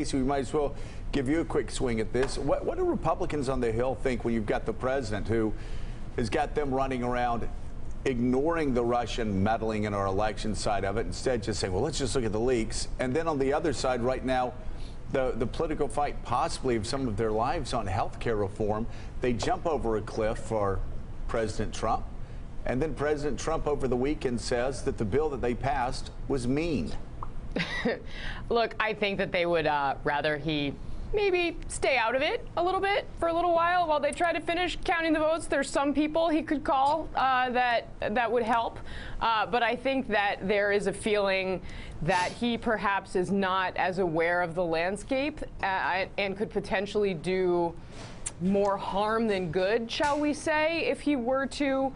Casey, we might as well give you a quick swing at this. What do Republicans on the Hill think when you've got the president who has got them running around ignoring the Russian meddling in our election side of it, instead just saying, well, let's just look at the leaks. And then on the other side right now, the political fight possibly of some of their lives on health care reform, they jump over a cliff for President Trump. And then President Trump over the weekend says that the bill that they passed was mean. Look, I think that they would rather he maybe stay out of it a little bit for a little while they try to finish counting the votes. There's some people he could call that would help. But I think that there is a feeling that he perhaps is not as aware of the landscape and could potentially do more harm than good, shall we say, if he were to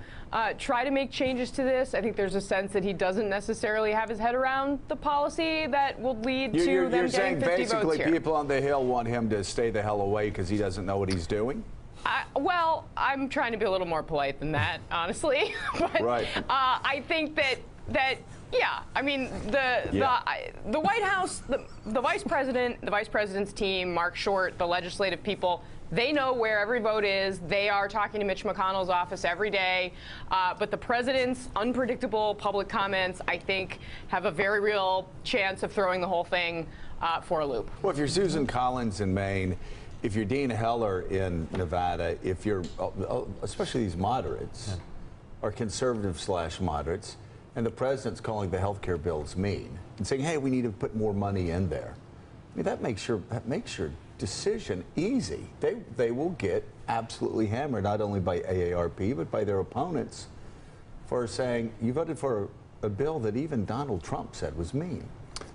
try to make changes to this. I think there's a sense that he doesn't necessarily have his head around the policy that will lead to them you're getting saying 50 basically votes here. People on the Hill want him to stay the hell away because he doesn't know what he's doing? Well, I'm trying to be a little more polite than that, honestly. But right. I think that yeah, I mean the White House, the vice president, the vice president's team, Mark Short, the legislative people, they know where every vote is. They are talking to Mitch McConnell's office every day. But the president's unpredictable public comments, I think, have a very real chance of throwing the whole thing for a loop. Well, if you're Susan Collins in Maine, if you're Dean Heller in Nevada, if you're, especially these moderates, or conservative/moderates, and the president's calling the health care bills mean and saying, hey, we need to put more money in there. I mean, that makes your decision easy. They will get absolutely hammered, not only by AARP, but by their opponents for saying, you voted for a bill that even Donald Trump said was mean.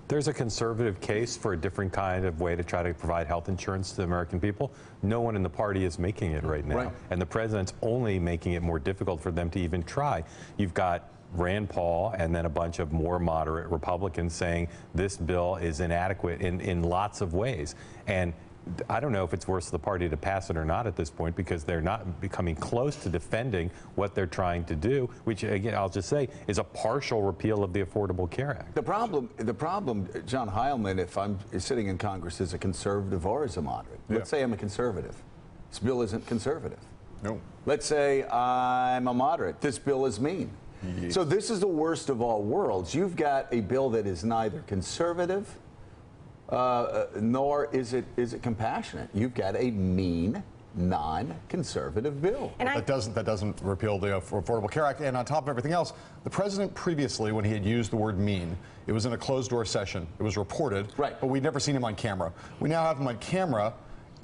There's a conservative case for a different kind of way to try to provide health insurance to the American people. No one in the party is making it right now. Right. And the president's only making it more difficult for them to even try. You've got Rand Paul and then a bunch of more moderate Republicans saying this bill is inadequate in lots of ways. And I don't know if it's worth the party to pass it or not at this point, because they're not becoming close to defending what they're trying to do, which, again, I'll just say is a partial repeal of the Affordable Care Act. The problem, John Heilman, if I'm sitting in Congress as a conservative or as a moderate, let's say I'm a conservative. This bill isn't conservative. No. Let's say I'm a moderate. This bill is mean. Yes. So this is the worst of all worlds. You've got a bill that is neither conservative nor is it compassionate. You've got a mean, non-conservative bill. And that doesn't repeal the Affordable Care Act. And on top of everything else, the president previously, when he had used the word mean, it was in a closed-door session. It was reported, right, but we'd never seen him on camera. We now have him on camera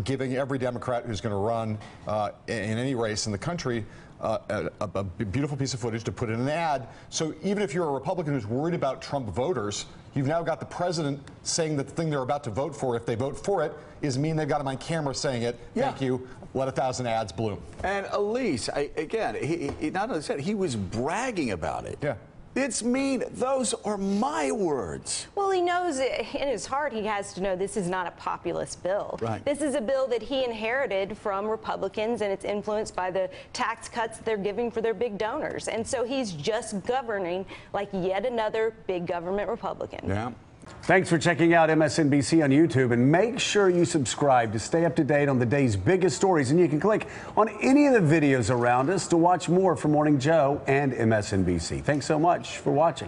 giving every Democrat who's going to run in any race in the country a beautiful piece of footage to put in an ad. So even if you're a Republican who's worried about Trump voters, you've now got the president saying that the thing they're about to vote for, if they vote for it, is mean. They've got him on camera saying it. Thank you. Let 1,000 ads bloom. And Elise, again, he not only said, he was bragging about it. Yeah. It's mean. Those are my words. Well, he knows in his heart he has to know this is not a populist bill. Right. This is a bill that he inherited from Republicans, and it's influenced by the tax cuts they're giving for their big donors. And so he's just governing like yet another big government Republican. Yeah. Thanks for checking out MSNBC on YouTube, and make sure you subscribe to stay up to date on the day's biggest stories. And you can click on any of the videos around us to watch more from Morning Joe and MSNBC. Thanks so much for watching.